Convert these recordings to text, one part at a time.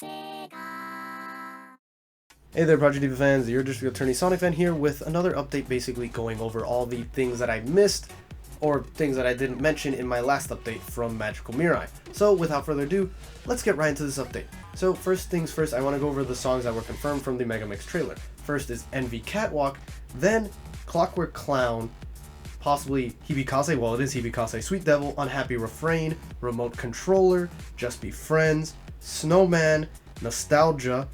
Hey there, Project Diva fans, your district attorney DAsonicfan here with another update, basically going over all the things that I missed or things that I didn't mention in my last update from Magical Mirai. So without further ado, let's get right into this update. So first things first, I want to go over the songs that were confirmed from the Mega Mix trailer. First is Envy Catwalk, then Clockwork Clown, possibly Hibikase, well it is Hibikase, Sweet Devil, Unhappy Refrain, Remote Controller, Just Be Friends, Snowman, Nostalgic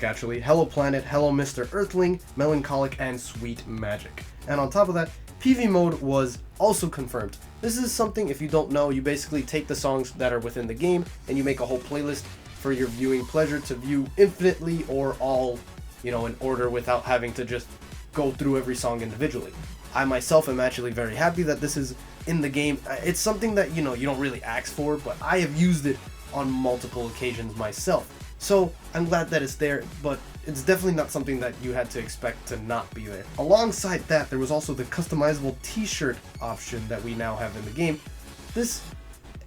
actually, Hello Planet, Hello Mr. Earthling, Melancholic, and Sweet Magic. And on top of that, PV mode was also confirmed. This is something, if you don't know, you basically take the songs that are within the game and you make a whole playlist for your viewing pleasure to view infinitely or all, in order without having to just go through every song individually. I myself am actually very happy that this is in the game. It's something that, you don't really ask for, but I have used it on multiple occasions myself. So I'm glad that it's there, but it's definitely not something that you had to expect to not be there. Alongside that, there was also the customizable t-shirt option that we now have in the game. This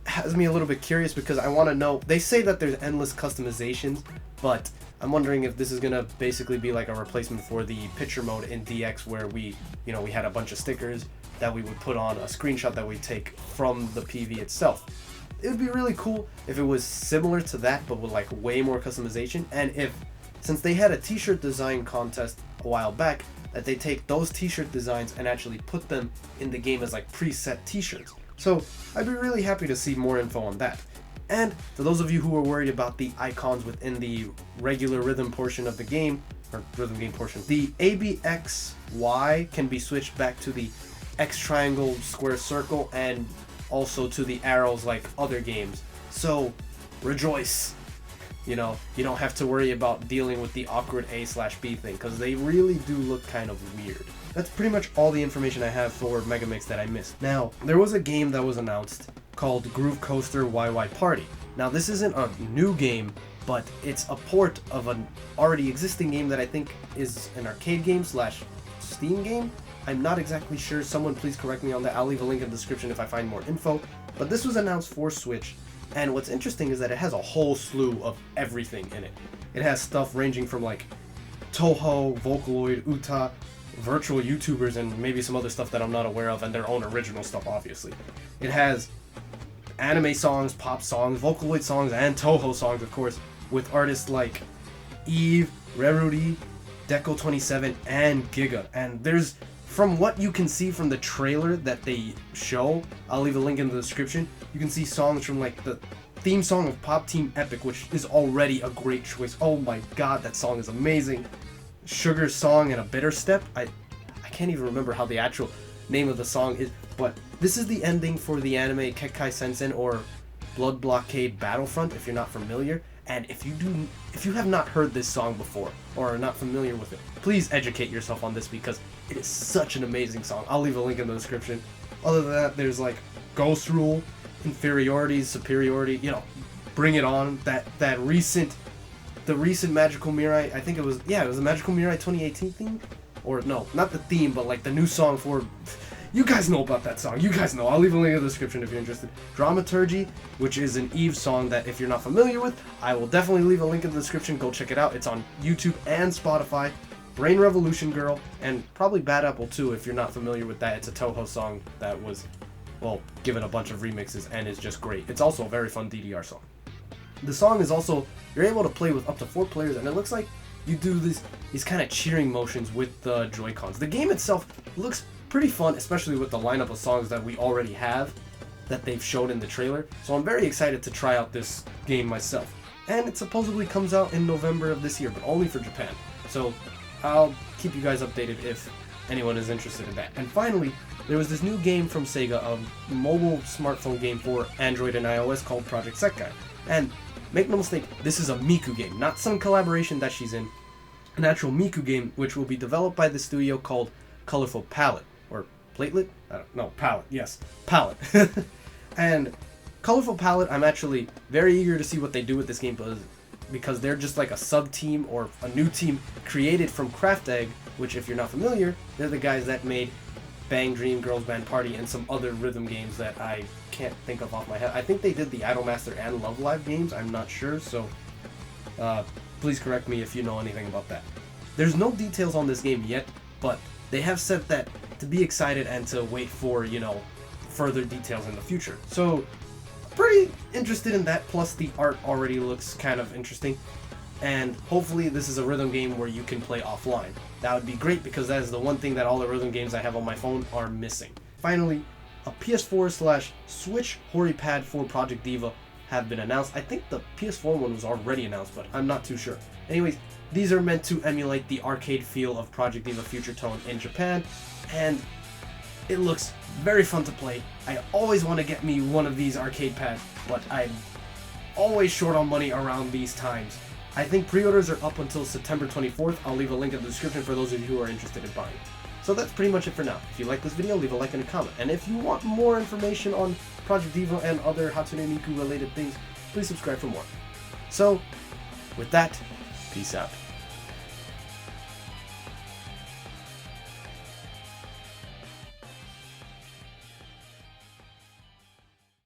has me a little bit curious because I want to know, they say that there's endless customizations, but I'm wondering if this is going to basically be like a replacement for the picture mode in DX where we had a bunch of stickers that we would put on a screenshot that we take from the PV itself. It would be really cool if it was similar to that, but with like way more customization, and since they had a t-shirt design contest a while back, that they take those t-shirt designs and actually put them in the game as like preset t-shirts. So I'd be really happy to see more info on that. And for those of you who are worried about the icons within the regular rhythm portion of the game, or rhythm game portion, the ABXY can be switched back to the X triangle square circle and also to the arrows like other games. So rejoice. You don't have to worry about dealing with the awkward A/B thing, because they really do look kind of weird. That's pretty much all the information I have for Mega Mix that I missed. Now, there was a game that was announced called Groove Coaster YY Party. Now, this isn't a new game, but it's a port of an already existing game that I think is an arcade game / Steam game. I'm not exactly sure. Someone please correct me on that. I'll leave a link in the description if I find more info. But this was announced for Switch, and what's interesting is that it has a whole slew of everything in it. It has stuff ranging from like Toho, Vocaloid, Uta, virtual YouTubers, and maybe some other stuff that I'm not aware of, and their own original stuff, obviously. It has anime songs, pop songs, Vocaloid songs, and Toho songs, of course, with artists like Eve, Reruri, Deco27, and Giga. And there's, from what you can see from the trailer that they show, I'll leave a link in the description, you can see songs from like the theme song of Pop Team Epic, which is already a great choice. Oh my god, that song is amazing. Sugar's song and A Bitter Step. I can't even remember how the actual name of the song is, but this is the ending for the anime Kekaisensen, or Blood Blockade Battlefront, if you're not familiar. And if you have not heard this song before or are not familiar with it, please educate yourself on this because it is such an amazing song. I'll leave a link in the description. Other than that, there's like Ghost Rule, Inferiority, Superiority, Bring It On, the recent Magical Mirai, I think it was the Magical Mirai 2018 theme? Or no, not the theme, but like the new song for... You guys know about that song. You guys know. I'll leave a link in the description if you're interested. Dramaturgy, which is an Eve song that if you're not familiar with, I will definitely leave a link in the description. Go check it out. It's on YouTube and Spotify. Brain Revolution Girl, and probably Bad Apple too if you're not familiar with that. It's a Toho song that was, given a bunch of remixes and is just great. It's also a very fun DDR song. The song is also, you're able to play with up to 4 players, and it looks like you do these kind of cheering motions with the Joy-Cons. The game itself looks pretty fun, especially with the lineup of songs that we already have that they've shown in the trailer. So I'm very excited to try out this game myself. And it supposedly comes out in November of this year, but only for Japan. So I'll keep you guys updated if anyone is interested in that. And finally, there was this new game from Sega, a mobile smartphone game for Android and iOS called Project Sekai. And make no mistake, this is a Miku game, not some collaboration that she's in. An actual Miku game, which will be developed by the studio called Colorful Palette. Or Platelet? I don't know. Palette. Yes. Palette. And Colorful Palette, I'm actually very eager to see what they do with this game because they're just like a sub-team or a new team created from Craft Egg, which if you're not familiar, they're the guys that made Bang Dream, Girls Band Party, and some other rhythm games that I can't think of off my head. I think they did the Idolmaster and Love Live games. I'm not sure, so Please correct me if you know anything about that. There's no details on this game yet, but they have said that to be excited and to wait for, further details in the future. So, pretty interested in that, plus the art already looks kind of interesting. And hopefully this is a rhythm game where you can play offline. That would be great because that is the one thing that all the rhythm games I have on my phone are missing. Finally, a PS4/Switch Hori Pad for Project Diva have been announced. I think the PS4 one was already announced, but I'm not too sure. Anyways, these are meant to emulate the arcade feel of Project Diva Future Tone in Japan, and it looks very fun to play. I always want to get me one of these arcade pads, but I'm always short on money around these times. I think pre-orders are up until September 24th. I'll leave a link in the description for those of you who are interested in buying. So that's pretty much it for now. If you like this video, leave a like and a comment. And if you want more information on Project Diva and other Hatsune Miku related things, please subscribe for more. So, with that, peace out.